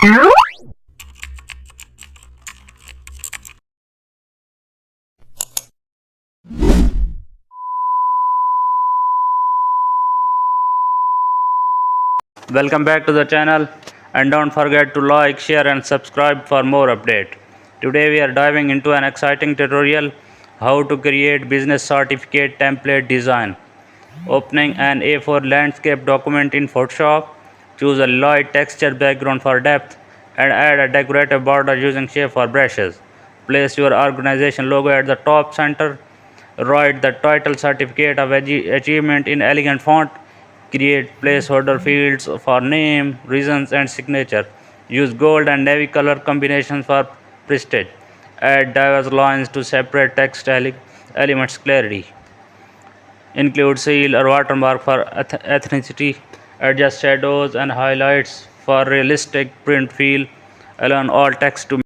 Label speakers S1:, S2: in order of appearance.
S1: Welcome back to the channel, and don't forget to like, share and subscribe for more update. Today we are diving into an exciting tutorial how to create business certificate template design. Opening an A4 landscape document in Photoshop, choose a light texture background for depth and add a decorative border using shape for brushes. Place your organization logo at the top center. Write the title certificate of achievement in elegant font. Create placeholder fields for name, reasons and signature. Use gold and navy color combinations for prestige. Add diverse lines to separate text elements clarity. Include seal or watermark for ethnicity. Adjust shadows and highlights for realistic print feel. Align all text to